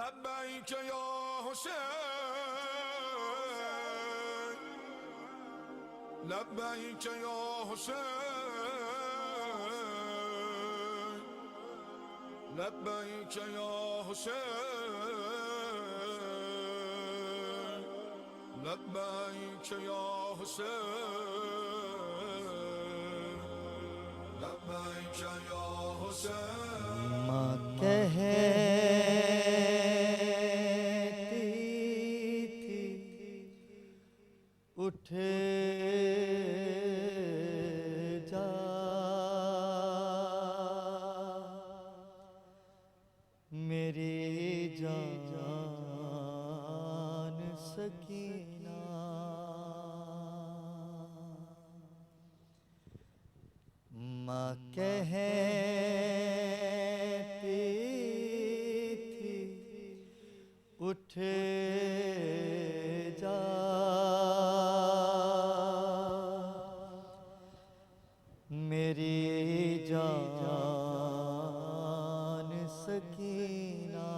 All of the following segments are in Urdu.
لبیک یا حسین لبیک یا حسین لبیک یا حسین لبیک یا حسین لبیک یا حسین ماں کہتی تھی اٹھ جا میری جان سکینہ ماں کہتی تھی اٹھ جا میری جان سکینہ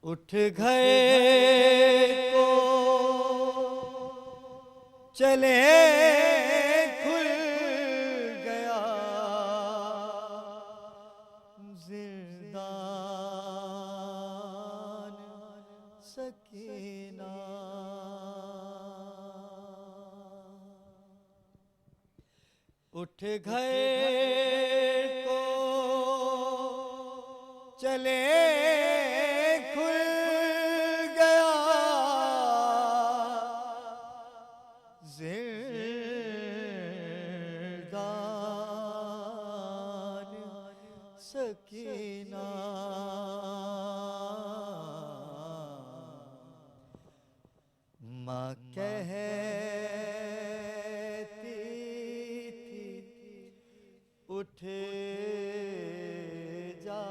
اٹھ گئے کو چلے کھل گیا زندان سکینہ اٹھ گئے کو چلے کھل گیا زندان سکینہ ماں کہتی تھی اٹھ جا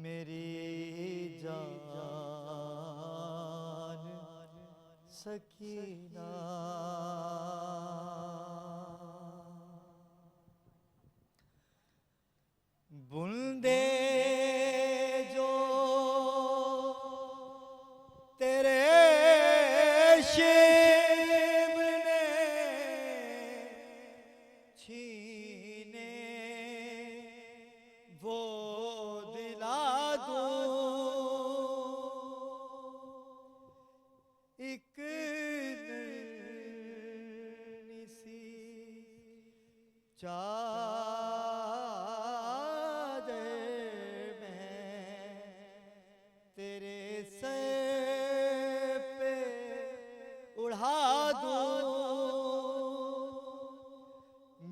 میری جان سکینہ بندے جو تیرے شبر نے چھینے وہ دلا دوں ایک ننھی سی چادر میں تیرے سر پہ اڑا دوں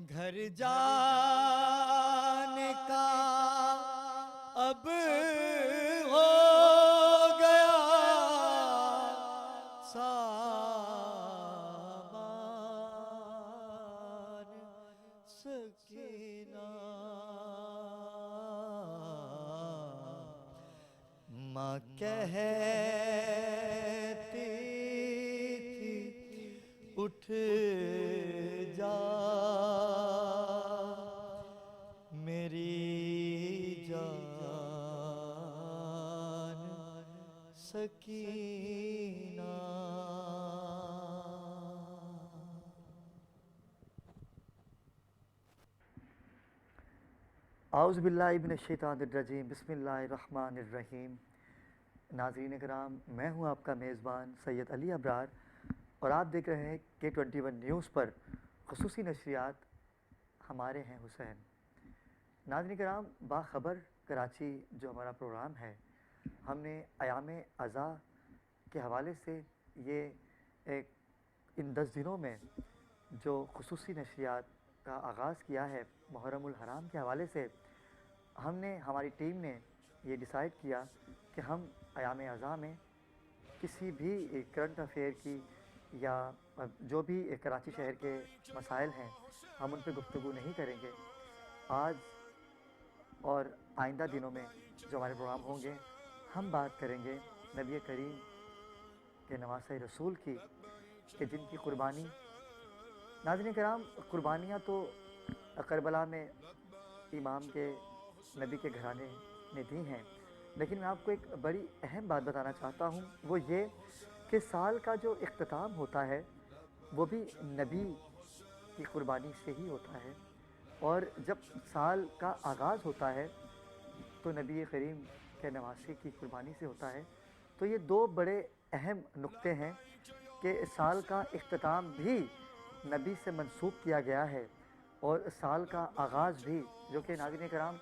گھر جانے کا اب ہو گیا سامان سکینہ ماں کہتی تھی اٹھ جا میری جان سکینہ اعوذ باللہ من الشیطان الرجیم بسم اللہ الرحمن الرحیم ناظرین کرام، میں ہوں آپ کا میزبان سید علی ابرار اور آپ دیکھ رہے ہیں K21 نیوز پر خصوصی نشریات ہمارے ہیں حسین۔ ناظرین کرام، باخبر کراچی جو ہمارا پروگرام ہے، ہم نے ایام عزا کے حوالے سے یہ ایک ان 10 دنوں میں جو خصوصی نشریات کا آغاز کیا ہے محرم الحرام کے حوالے سے، ہم نے ہماری ٹیم نے یہ ڈیسائیڈ کیا کہ ہم ایام عزا میں کسی بھی کرنٹ افیئر کی یا جو بھی کراچی شہر کے مسائل ہیں ہم ان پہ گفتگو نہیں کریں گے۔ آج اور آئندہ دنوں میں جو ہمارے پروگرام ہوں گے ہم بات کریں گے نبی کریم کے نواسۂ رسول کی، کہ جن کی قربانی ناظرین کرام، قربانیاں تو کربلا میں امام کے نبی کے گھرانے نے دی ہیں، لیکن میں آپ کو ایک بڑی اہم بات بتانا چاہتا ہوں، وہ یہ کہ سال کا جو اختتام ہوتا ہے وہ بھی نبی کی قربانی سے ہی ہوتا ہے، اور جب سال کا آغاز ہوتا ہے تو نبی کریم کے نواسے کی قربانی سے ہوتا ہے۔ تو یہ دو بڑے اہم نقطے ہیں کہ سال کا اختتام بھی نبی سے منسوب کیا گیا ہے، اور سال کا آغاز بھی، جو کہ ناظرین کرام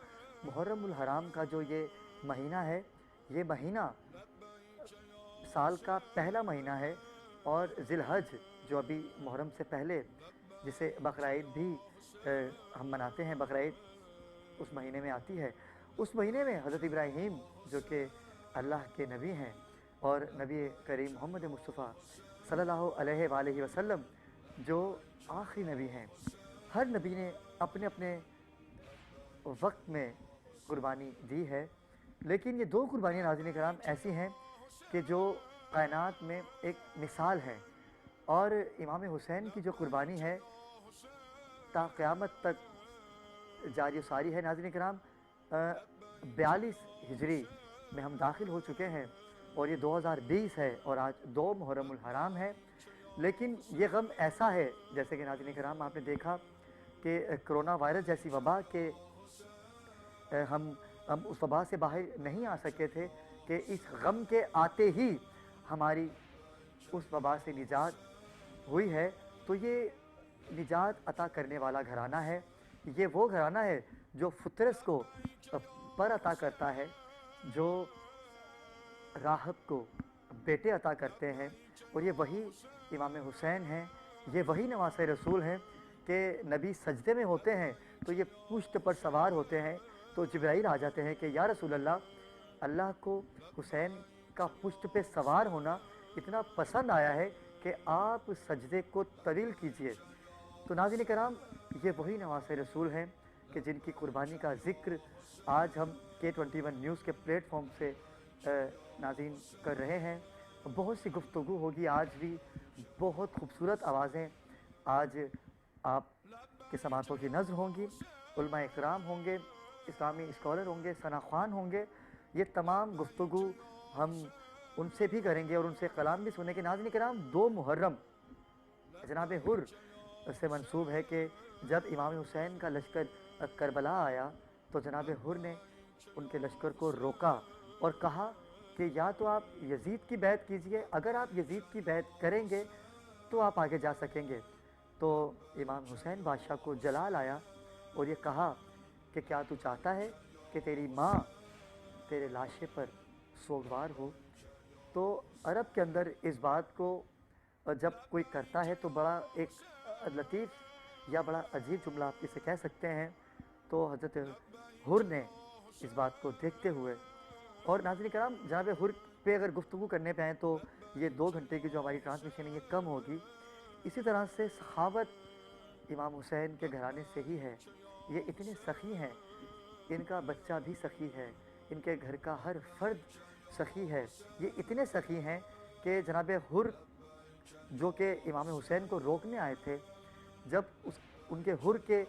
محرم الحرام کا جو یہ مہینہ ہے، یہ مہینہ سال کا پہلا مہینہ ہے، اور ذی الحج جو ابھی محرم سے پہلے، جسے بقرعید بھی ہم مناتے ہیں، بقرعید اس مہینے میں آتی ہے، اس مہینے میں حضرت ابراہیم جو کہ اللہ کے نبی ہیں اور نبی کریم محمد مصطفیٰ صلی اللہ علیہ وآلہ وسلم جو آخری نبی ہیں، ہر نبی نے اپنے اپنے وقت میں قربانی دی ہے، لیکن یہ دو قربانیاں ناظرین کرام ایسی ہیں کہ جو کائنات میں ایک مثال ہے، اور امام حسین کی جو قربانی ہے تا قیامت تک جاری و ساری ہے۔ ناظرین کرام، 42 ہجری میں ہم داخل ہو چکے ہیں اور یہ 2020 ہے، اور آج 2 محرم الحرام ہے، لیکن یہ غم ایسا ہے، جیسے کہ ناظرین کرام آپ نے دیکھا کہ کرونا وائرس جیسی وبا کے ہم اس وبا سے باہر نہیں آ سکے تھے، کہ اس غم کے آتے ہی ہماری اس وبا سے نجات ہوئی ہے۔ تو یہ نجات عطا کرنے والا گھرانہ ہے، یہ وہ گھرانہ ہے جو فطرت کو پر عطا کرتا ہے، جو راہب کو بیٹے عطا کرتے ہیں، اور یہ وہی امام حسین ہیں، یہ وہی نواسۂ رسول ہیں کہ نبی سجدے میں ہوتے ہیں تو یہ پشت پر سوار ہوتے ہیں، تو جبرائیل آ جاتے ہیں کہ یا رسول اللہ کو حسین کا پشت پہ سوار ہونا اتنا پسند آیا ہے کہ آپ سجدے کو طویل کیجئے۔ تو ناظرین کرام، یہ وہی نواسۂ رسول ہیں کہ جن کی قربانی کا ذکر آج ہم K21 نیوز کے پلیٹ فارم سے ناظرین کر رہے ہیں۔ بہت سی گفتگو ہوگی آج بھی، بہت خوبصورت آوازیں آج آپ کے سماعتوں کی نظر ہوں گی، علماء اکرام ہوں گے، اسلامی اسکالر ہوں گے، ثنا خوان ہوں گے، یہ تمام گفتگو ہم ان سے بھی کریں گے اور ان سے کلام بھی سنیں گے۔ ناظرین کرام، 2 محرم جناب حر سے منسوب ہے کہ جب امام حسین کا لشکر کربلا آیا تو جناب حر نے ان کے لشکر کو روکا اور کہا کہ یا تو آپ یزید کی بیعت کیجئے، اگر آپ یزید کی بیعت کریں گے تو آپ آگے جا سکیں گے۔ تو امام حسین بادشاہ کو جلال آیا اور یہ کہا کہ کیا تو چاہتا ہے کہ تیری ماں تیرے لاشے پر سوگوار ہو؟ تو عرب کے اندر اس بات کو جب کوئی کرتا ہے تو بڑا ایک لطیف یا بڑا عجیب جملہ آپ اسے کہہ سکتے ہیں۔ تو حضرت حر نے اس بات کو دیکھتے ہوئے، اور ناظرین کرام جناب حر پہ اگر گفتگو کرنے پہ آئیں تو یہ 2 گھنٹے کی جو ہماری ٹرانسمیشن ہے یہ کم ہوگی۔ اسی طرح سے سخاوت امام حسین کے گھرانے سے ہی ہے، یہ اتنے سخی ہیں، ان کا بچہ بھی سخی ہے، ان کے گھر کا ہر فرد سخی ہے، یہ اتنے سخی ہیں کہ جناب حر جو کہ امام حسین کو روکنے آئے تھے، جب ان کے حر کے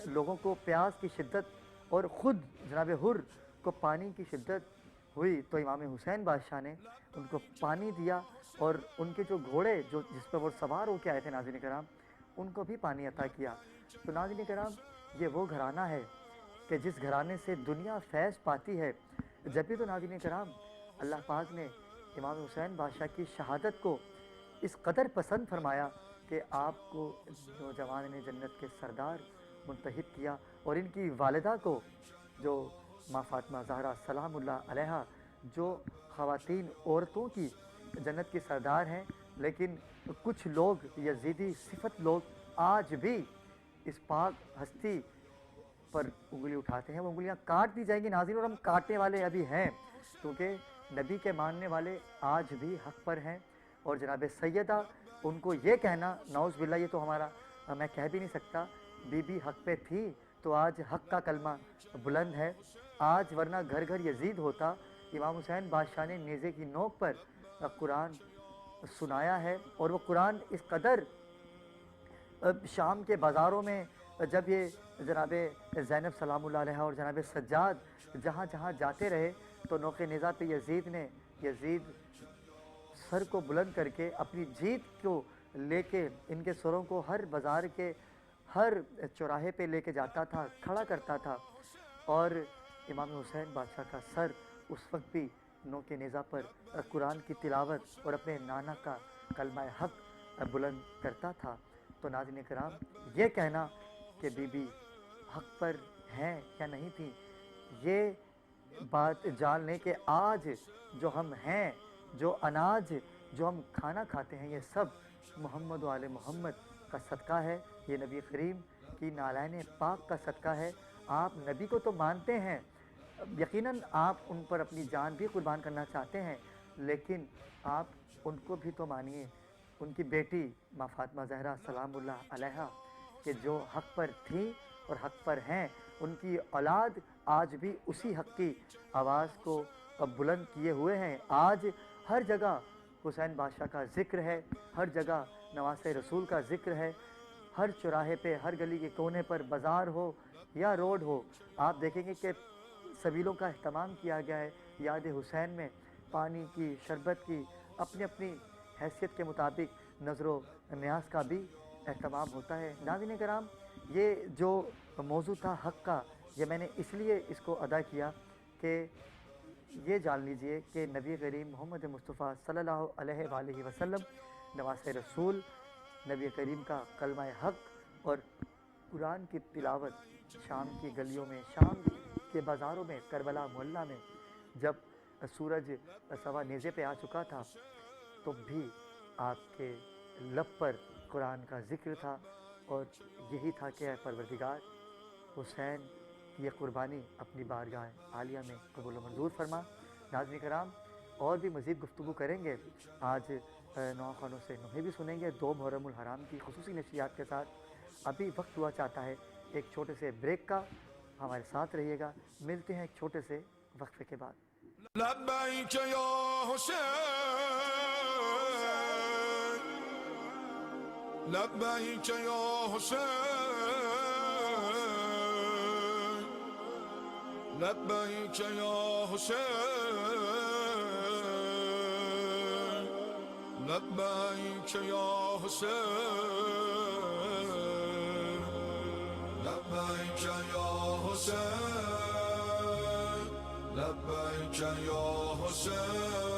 لوگوں کو پیاس کی شدت اور خود جناب حر کو پانی کی شدت ہوئی تو امام حسین بادشاہ نے ان کو پانی دیا، اور ان کے جو گھوڑے جس پر وہ سوار ہو کے آئے تھے ناظرین کرام، ان کو بھی پانی عطا کیا۔ تو ناظرین کرام، یہ وہ گھرانہ ہے کہ جس گھرانے سے دنیا فیض پاتی ہے۔ جب بھی تو ناظرین کرام اللہ پاک نے امام حسین بادشاہ کی شہادت کو اس قدر پسند فرمایا کہ آپ کو نوجوان نے جنت کے سردار منتخب کیا، اور ان کی والدہ کو جو ماں فاطمہ زہرا سلام اللہ علیہا، جو خواتین عورتوں کی جنت کی سردار ہیں، لیکن کچھ لوگ یزیدی صفت لوگ آج بھی اس پاک ہستی پر انگلی اٹھاتے ہیں، وہ انگلیاں کاٹ دی جائیں گی ناظرین، اور ہم کاٹنے والے ابھی ہیں، کیونکہ نبی کے ماننے والے آج بھی حق پر ہیں۔ اور جناب سیدہ ان کو یہ کہنا، نعوذ باللہ، یہ تو ہمارا میں کہہ بھی نہیں سکتا، بی بی حق پہ تھی تو آج حق کا کلمہ بلند ہے، آج ورنہ گھر گھر یزید ہوتا۔ امام حسین بادشاہ نے نیزے کی نوک پر قرآن سنایا ہے، اور وہ قرآن اس قدر شام کے بازاروں میں جب یہ جناب زینب سلام اللہ علیہ اور جناب سجاد جہاں جہاں جاتے رہے تو نوق نیزہ پہ یزید سر کو بلند کر کے اپنی جیت کو لے کے ان کے سروں کو ہر بازار کے ہر چوراہے پہ لے کے جاتا تھا، کھڑا کرتا تھا، اور امام حسین بادشاہ کا سر اس وقت بھی نوک نیزہ پر قرآن کی تلاوت اور اپنے نانا کا کلمہ حق بلند کرتا تھا۔ تو ناظرین کرام، یہ کہنا کہ بی بی حق پر ہیں یا نہیں تھی، یہ بات جان لیں کہ آج جو ہم ہیں، جو اناج جو ہم کھانا کھاتے ہیں، یہ سب محمد و آل محمد کا صدقہ ہے، یہ نبی کریم کی نالین پاک کا صدقہ ہے۔ آپ نبی کو تو مانتے ہیں، یقیناً آپ ان پر اپنی جان بھی قربان کرنا چاہتے ہیں، لیکن آپ ان کو بھی تو مانیے، ان کی بیٹی ماں فاطمہ زہرا سلام اللہ علیہا کہ جو حق پر تھیں اور حق پر ہیں، ان کی اولاد آج بھی اسی حق کی آواز کو بلند کیے ہوئے ہیں۔ آج ہر جگہ حسین بادشاہ کا ذکر ہے، ہر جگہ نواسۂ رسول کا ذکر ہے، ہر چوراہے پہ، ہر گلی کے کونے پر، بازار ہو یا روڈ ہو، آپ دیکھیں گے کہ سبیلوں کا اہتمام کیا گیا ہے۔ یاد حسین میں پانی کی، شربت کی، اپنی اپنی حیثیت کے مطابق نظر و نیاز کا بھی اہتمام ہوتا ہے۔ ناظرین کرام، یہ جو موضوع تھا حق کا، یہ میں نے اس لیے اس کو ادا کیا کہ یہ جان لیجئے کہ نبی کریم محمد مصطفیٰ صلی اللہ علیہ وآلہ وسلم، نواسۂ رسول، نبی کریم کا کلمہ حق اور قرآن کی تلاوت شام کی گلیوں میں، شام کے بازاروں میں، کربلا محلہ میں جب سورج سوا نیزے پہ آ چکا تھا تو بھی آپ کے لب پر قرآن کا ذکر تھا، اور یہی تھا کہ اے پروردگار، حسین کی یہ قربانی اپنی بارگاہ عالیہ میں قبول و منظور فرما۔ ناظرین کرام، اور بھی مزید گفتگو کریں گے، آج نو خوانوں سے نوحے بھی سنیں گے 2 محرم الحرام کی خصوصی نشریات کے ساتھ۔ ابھی وقت ہوا چاہتا ہے ایک چھوٹے سے بریک کا، ہمارے ساتھ رہیے گا، ملتے ہیں ایک چھوٹے سے وقفے کے بعد۔ لبیک یا حسین، لبیک یا حسین، لبیک یا حسین، لبیک یا حسین، لبیک یا حسین، لبیک یا حسین۔